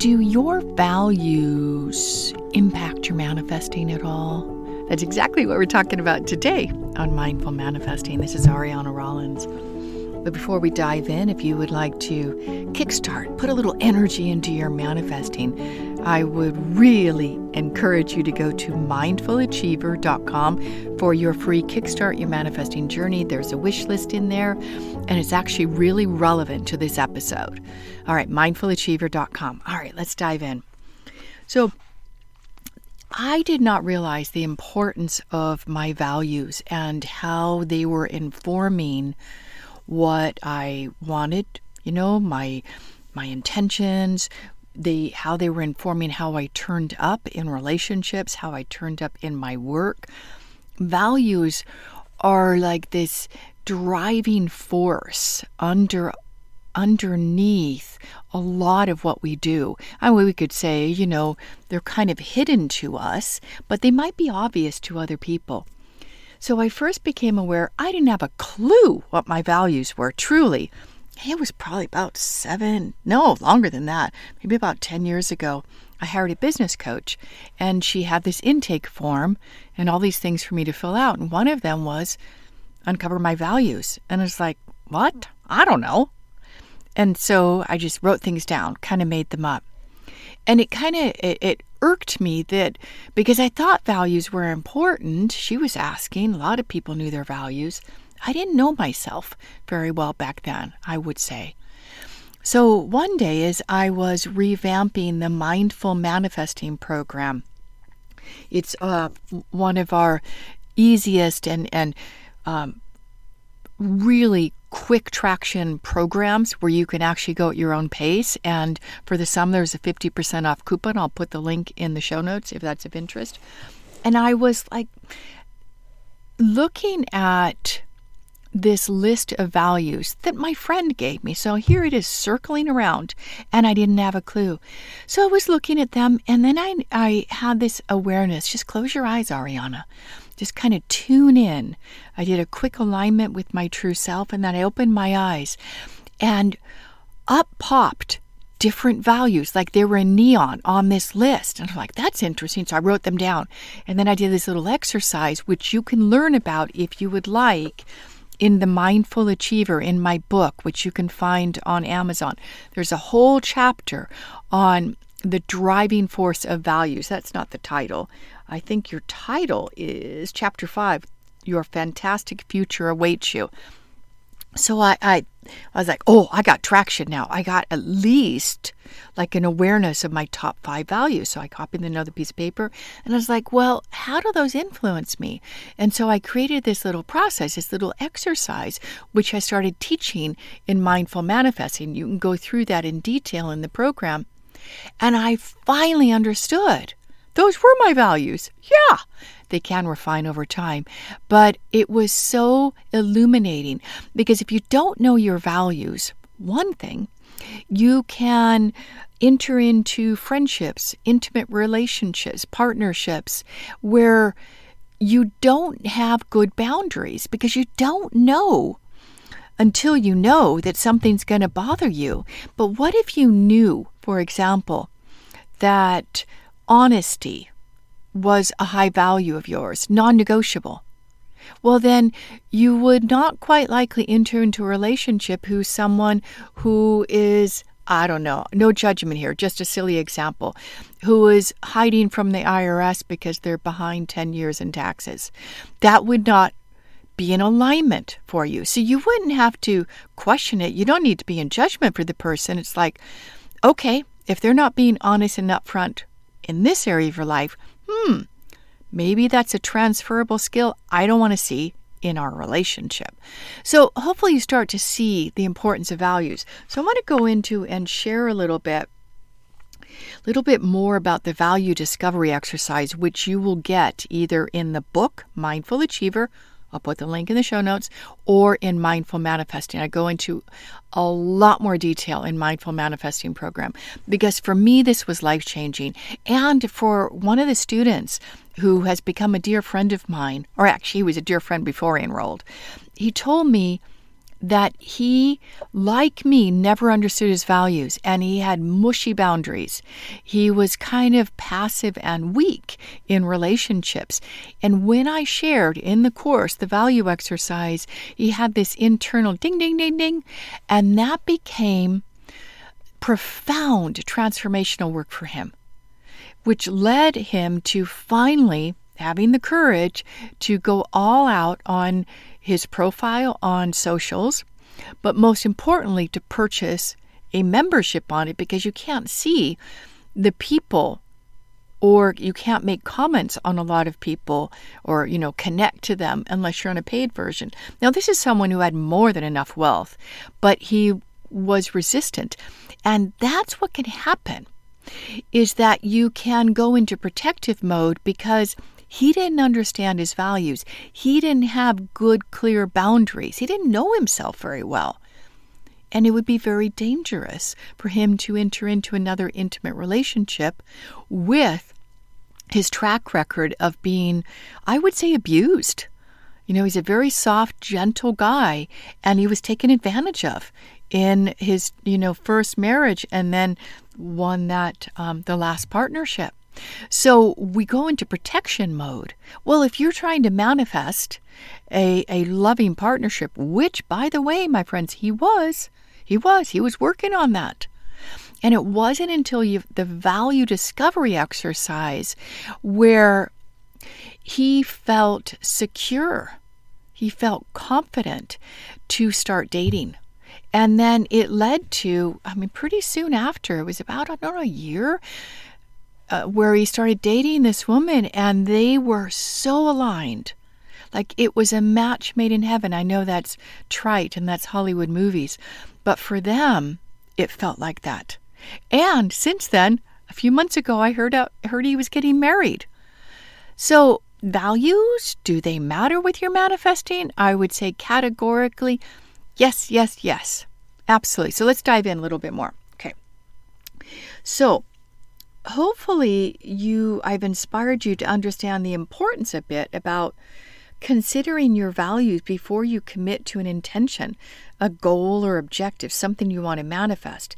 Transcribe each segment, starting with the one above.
Do your values impact your manifesting at all? That's exactly what we're talking about today on Mindful Manifesting. This is Aryana Rollins. But before we dive in, if you would like to kickstart, put a little energy into your manifesting, I would really encourage you to go to mindfulachiever.com for your free Kickstart Your Manifesting Journey. There's a wish list in there, and it's actually really relevant to this episode. All right, mindfulachiever.com. All right, let's dive in. So, I did not realize the importance of my values and how they were informing what I wanted, my intentions, how they were informing how I turned up in relationships, how I turned up in my work. Values are like this driving force underneath a lot of what we do. I mean, we could say, they're kind of hidden to us, but they might be obvious to other people. So I first became aware I didn't have a clue what my values were, truly. It was probably about longer than that, maybe about 10 years ago. I hired a business coach, and she had this intake form and all these things for me to fill out. And one of them was uncover my values. And I was like, what? I don't know. And so I just wrote things down, kind of made them up. And it irked me that because I thought values were important, she was asking, a lot of people knew their values. I didn't know myself very well back then, I would say. So one day as I was revamping the Mindful Manifesting program, it's one of our easiest and really quick traction programs where you can actually go at your own pace. And for the sum, there's a 50% off coupon. I'll put the link in the show notes if that's of interest. And I was like looking at this list of values that my friend gave me. So here it is circling around, and I didn't have a clue. So I was looking at them, and then I had this awareness. Just close your eyes, Aryana. Just kind of tune in. I did a quick alignment with my true self, and then I opened my eyes, and up popped different values, like they were in neon on this list. And I'm like, that's interesting. So I wrote them down. And then I did this little exercise, which you can learn about if you would like in the Mindful Achiever in my book, which you can find on Amazon. There's a whole chapter on the driving force of values. That's not the title. I think your title is Chapter 5, Your Fantastic Future Awaits You. So I was like, I got traction now. I got at least like an awareness of my top 5 values. So I copied another piece of paper, and I was like, well, how do those influence me? And so I created this little process, this little exercise, which I started teaching in Mindful Manifesting. You can go through that in detail in the program. And I finally understood. Those were my values. Yeah, they can refine over time. But it was so illuminating because if you don't know your values, one thing, you can enter into friendships, intimate relationships, partnerships where you don't have good boundaries because you don't know until you know that something's going to bother you. But what if you knew, for example, that honesty was a high value of yours, non-negotiable? Well, then you would not quite likely enter into a relationship who's someone who is, I don't know, no judgment here, just a silly example, who is hiding from the IRS because they're behind 10 years in taxes. That would not be in alignment for you. So you wouldn't have to question it. You don't need to be in judgment for the person. It's like, okay, if they're not being honest and upfront in this area of your life, maybe that's a transferable skill I don't want to see in our relationship. So hopefully you start to see the importance of values. So I want to go into and share a little bit more about the value discovery exercise, which you will get either in the book, Mindful Achiever, I'll put the link in the show notes, or in Mindful Manifesting. I go into a lot more detail in Mindful Manifesting program because for me, this was life-changing. And for one of the students who has become a dear friend of mine, or actually he was a dear friend before he enrolled, he told me that he, like me, never understood his values, and he had mushy boundaries. He was kind of passive and weak in relationships. And when I shared in the course the value exercise, he had this internal ding, ding, ding, ding, and that became profound transformational work for him, which led him to finally having the courage to go all out on his profile on socials, but most importantly, to purchase a membership on it, because you can't see the people, or you can't make comments on a lot of people, or, connect to them unless you're on a paid version. Now, this is someone who had more than enough wealth, but he was resistant. And that's what can happen, is that you can go into protective mode because he didn't understand his values. He didn't have good, clear boundaries. He didn't know himself very well. And it would be very dangerous for him to enter into another intimate relationship with his track record of being, I would say, abused. He's a very soft, gentle guy, and he was taken advantage of in his, first marriage, and then won that, the last partnership. So we go into protection mode. Well, if you're trying to manifest a loving partnership, which, by the way, my friends, he was working on that. And it wasn't until the value discovery exercise where he felt secure, he felt confident to start dating. And then it led to, pretty soon after, it was about, a year, where he started dating this woman, and they were so aligned. Like it was a match made in heaven. I know that's trite and that's Hollywood movies, but for them, it felt like that. And since then, a few months ago, I heard he was getting married. So values, do they matter with your manifesting? I would say categorically, yes, yes, yes. Absolutely. So let's dive in a little bit more. Okay. So hopefully I've inspired you to understand the importance a bit about considering your values before you commit to an intention, a goal or objective, something you want to manifest.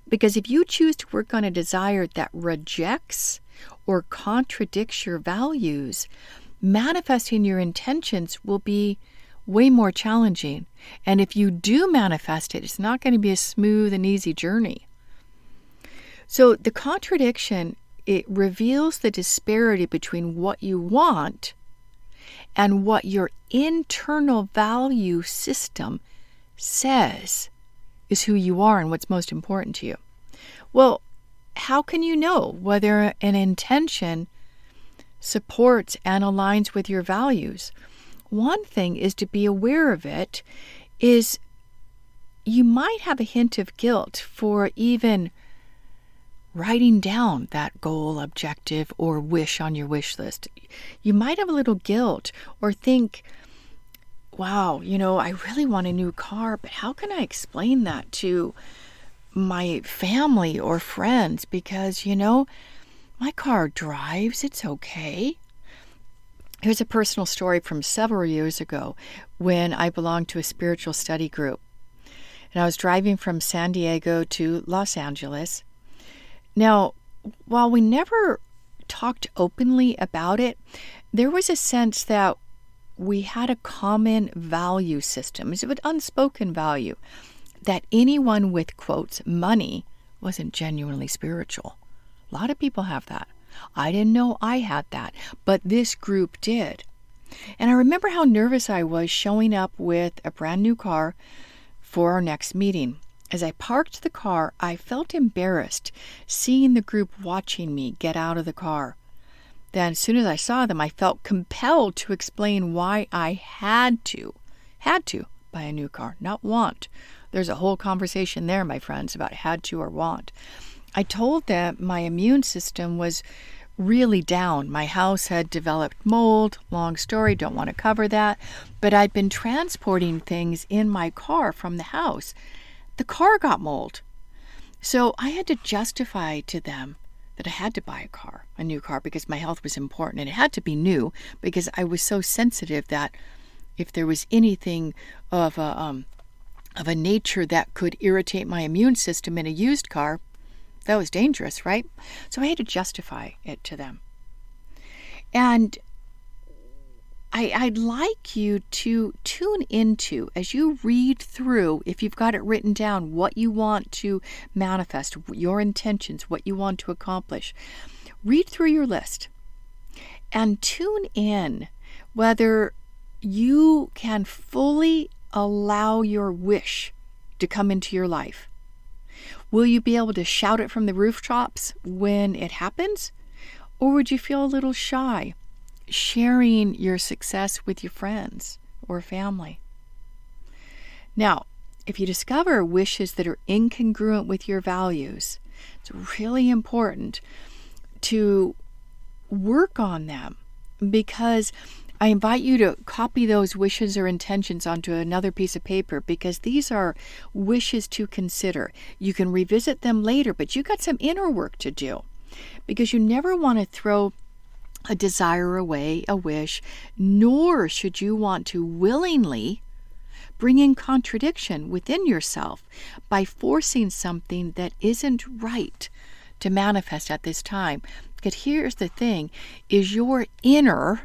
Because if you choose to work on a desire that rejects or contradicts your values, manifesting your intentions will be way more challenging. And if you do manifest it, it's not going to be a smooth and easy journey. So the contradiction, it reveals the disparity between what you want and what your internal value system says is who you are and what's most important to you. Well, how can you know whether an intention supports and aligns with your values? One thing is to be aware of it, is you might have a hint of guilt for even writing down that goal, objective, or wish on your wish list. You might have a little guilt or think, wow, I really want a new car, but how can I explain that to my family or friends? Because, my car drives, it's okay. Here's a personal story from several years ago when I belonged to a spiritual study group. And I was driving from San Diego to Los Angeles. Now, while we never talked openly about it, there was a sense that we had a common value system. It's an unspoken value that anyone with, quotes, money wasn't genuinely spiritual. A lot of people have that. I didn't know I had that, but this group did. And I remember how nervous I was showing up with a brand new car for our next meeting. As I parked the car, I felt embarrassed seeing the group watching me get out of the car. Then as soon as I saw them, I felt compelled to explain why I had to buy a new car, not want. There's a whole conversation there, my friends, about had to or want. I told them my immune system was really down. My house had developed mold. Long story, don't want to cover that. But I'd been transporting things in my car from the house. The car got mold. So I had to justify to them that I had to buy a new car, because my health was important. And it had to be new because I was so sensitive that if there was anything of a of a nature that could irritate my immune system in a used car, that was dangerous, right? So I had to justify it to them. And I'd like you to tune into, as you read through, if you've got it written down, what you want to manifest, your intentions, what you want to accomplish. Read through your list and tune in whether you can fully allow your wish to come into your life. Will you be able to shout it from the rooftops when it happens? Or would you feel a little shy sharing your success with your friends or family? Now, if you discover wishes that are incongruent with your values, it's really important to work on them, because I invite you to copy those wishes or intentions onto another piece of paper, because these are wishes to consider. You can revisit them later, but you got some inner work to do, because you never want to throw a desire away, a wish, nor should you want to willingly bring in contradiction within yourself by forcing something that isn't right to manifest at this time. Because here's the thing, is your inner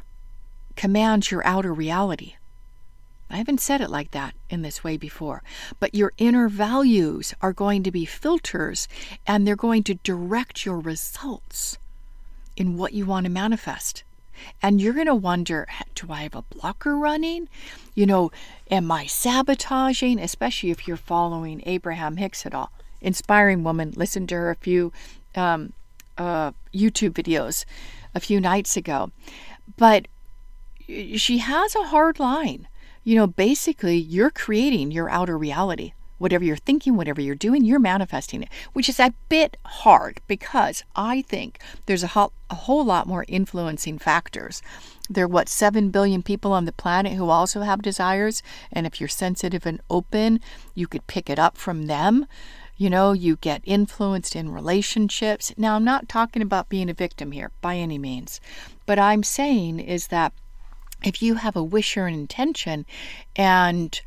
commands your outer reality. I haven't said it like that in this way before, but your inner values are going to be filters, and they're going to direct your results in what you want to manifest. And you're going to wonder, do I have a blocker running? Am I sabotaging? Especially if you're following Abraham Hicks at all. Inspiring woman. Listen to her a few YouTube videos a few nights ago. But she has a hard line. Basically, you're creating your outer reality. Whatever you're thinking, whatever you're doing, you're manifesting it, which is a bit hard, because I think there's a whole lot more influencing factors. There are 7 billion people on the planet who also have desires, and if you're sensitive and open, you could pick it up from them. You get influenced in relationships. Now, I'm not talking about being a victim here by any means, but I'm saying is that if you have a wish or an intention and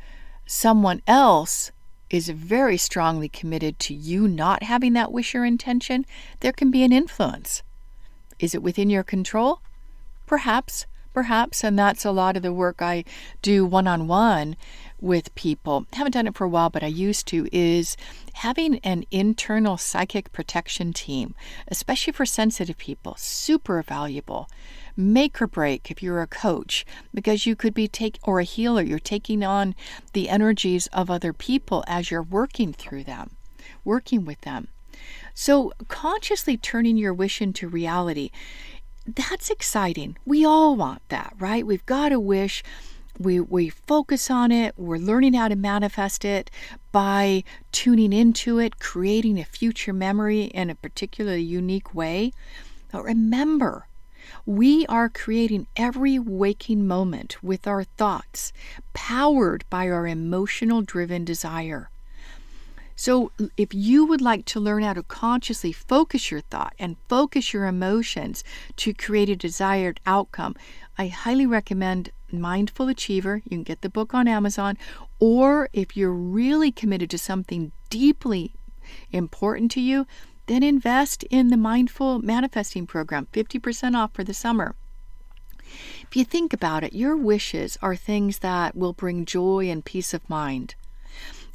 someone else is very strongly committed to you not having that wish or intention, there can be an influence. Is it within your control? Perhaps, and that's a lot of the work I do one-on-one with people. I haven't done it for a while, but I used to, is having an internal psychic protection team, especially for sensitive people, super valuable. Make or break if you're a coach, because you could be or a healer. You're taking on the energies of other people as you're working with them. So consciously turning your wish into reality, that's exciting. We all want that, right? We've got a wish. We focus on it. We're learning how to manifest it by tuning into it, creating a future memory in a particularly unique way. But remember, we are creating every waking moment with our thoughts, powered by our emotional-driven desire. So if you would like to learn how to consciously focus your thought and focus your emotions to create a desired outcome, I highly recommend Mindful Achiever. You can get the book on Amazon. Or if you're really committed to something deeply important to you, then invest in the Mindful Manifesting Program, 50% off for the summer. If you think about it, your wishes are things that will bring joy and peace of mind.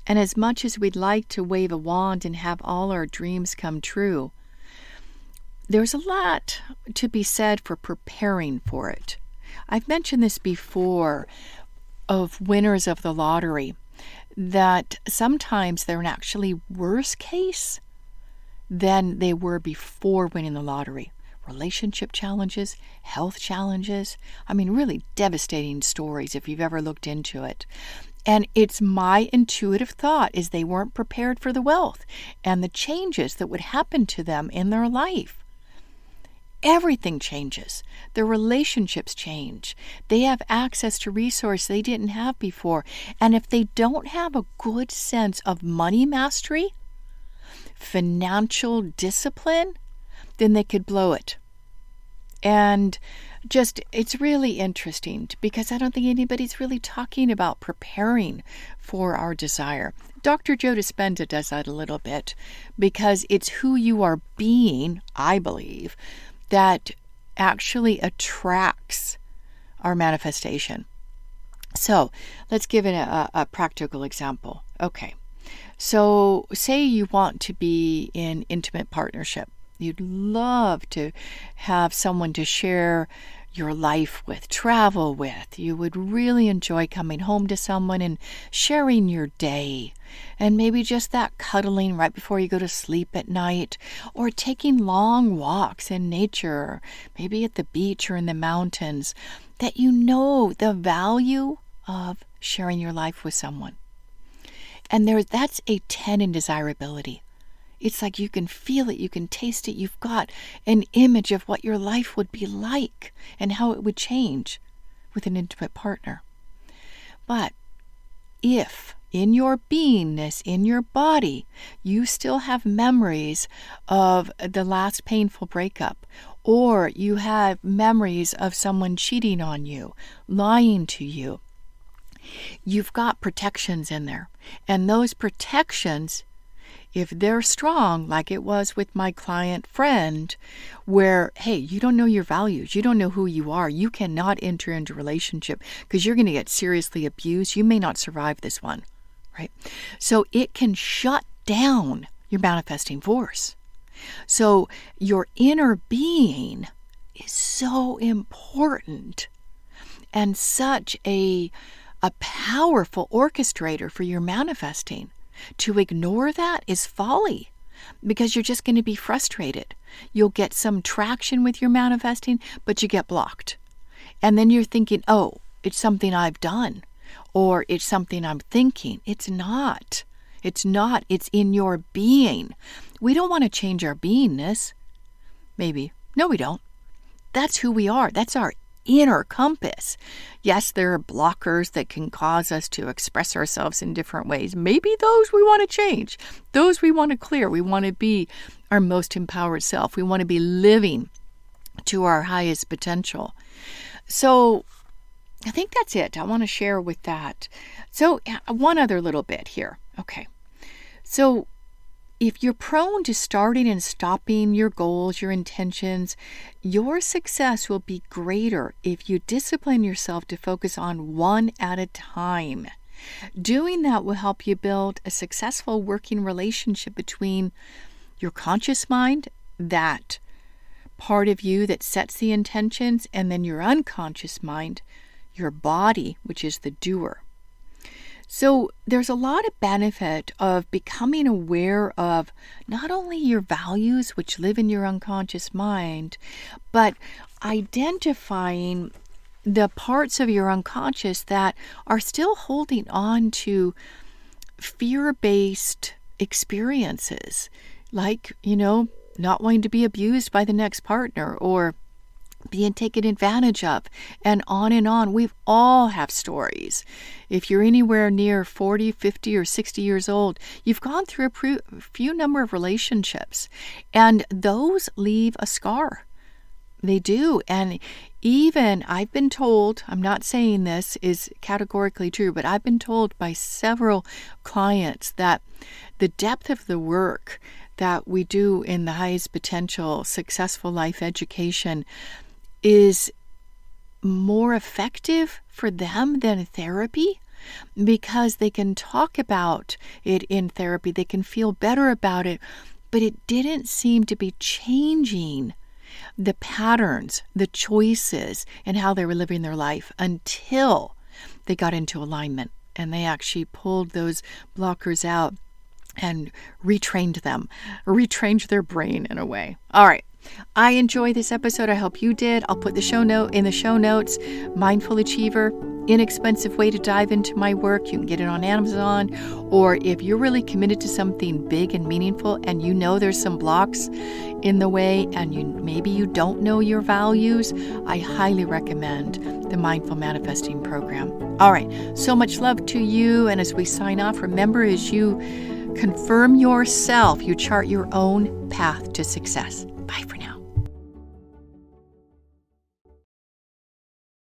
And as much as we'd like to wave a wand and have all our dreams come true, there's a lot to be said for preparing for it. I've mentioned this before of winners of the lottery, that sometimes they're actually worse case than they were before winning the lottery. Relationship challenges, health challenges. Really devastating stories if you've ever looked into it. And it's my intuitive thought is they weren't prepared for the wealth and the changes that would happen to them in their life. Everything changes. Their relationships change. They have access to resources they didn't have before. And if they don't have a good sense of money mastery, financial discipline, then they could blow it. And it's really interesting because I don't think anybody's really talking about preparing for our desire. Dr. Joe Dispenza does that a little bit because it's who you are being, I believe, that actually attracts our manifestation. So let's give it a practical example. Okay, so say you want to be in intimate partnership. You'd love to have someone to share your life with, travel with. You would really enjoy coming home to someone and sharing your day. And maybe just that cuddling right before you go to sleep at night, or taking long walks in nature, maybe at the beach or in the mountains, that you know the value of sharing your life with someone. And that's a 10 in desirability. It's like you can feel it, you can taste it, you've got an image of what your life would be like and how it would change with an intimate partner. But if in your beingness, in your body, you still have memories of the last painful breakup, or you have memories of someone cheating on you, lying to you, you've got protections in there. And those protections, if they're strong, like it was with my client friend, where, hey, you don't know your values, you don't know who you are, you cannot enter into a relationship because you're going to get seriously abused, you may not survive this one, right? So it can shut down your manifesting force. So your inner being is so important and such a powerful orchestrator for your manifesting. To ignore that is folly because you're just going to be frustrated. You'll get some traction with your manifesting, but you get blocked. And then you're thinking, oh, it's something I've done, or it's something I'm thinking. It's not. It's not. It's in your being. We don't want to change our beingness. Maybe. No, we don't. That's who we are. That's our inner compass. Yes, there are blockers that can cause us to express ourselves in different ways. Maybe those we want to change. Those we want to clear. We want to be our most empowered self. We want to be living to our highest potential. So I think that's it. I want to share with that. So one other little bit here. Okay. So if you're prone to starting and stopping your goals, your intentions, your success will be greater if you discipline yourself to focus on one at a time. Doing that will help you build a successful working relationship between your conscious mind, that part of you that sets the intentions, and then your unconscious mind, your body, which is the doer. So there's a lot of benefit of becoming aware of not only your values, which live in your unconscious mind, but identifying the parts of your unconscious that are still holding on to fear-based experiences, like, not wanting to be abused by the next partner, or being taken advantage of, and on and on. We all have stories. If you're anywhere near 40, 50, or 60 years old, you've gone through a few number of relationships, and those leave a scar. They do. And even I've been told, I'm not saying this is categorically true, but I've been told by several clients that the depth of the work that we do in the highest potential successful life education is more effective for them than therapy, because they can talk about it in therapy, they can feel better about it, but it didn't seem to be changing the patterns, the choices, and how they were living their life until they got into alignment and they actually pulled those blockers out and retrained their brain in a way. All right. I enjoyed this episode. I hope you did. I'll put the show note in the show notes. Mindful Achiever, inexpensive way to dive into my work. You can get it on Amazon. Or if you're really committed to something big and meaningful and you know there's some blocks in the way and maybe you don't know your values, I highly recommend the Mindful Manifesting Program. All right. So much love to you. And as we sign off, remember, as you confirm yourself, you chart your own path to success. Bye for now.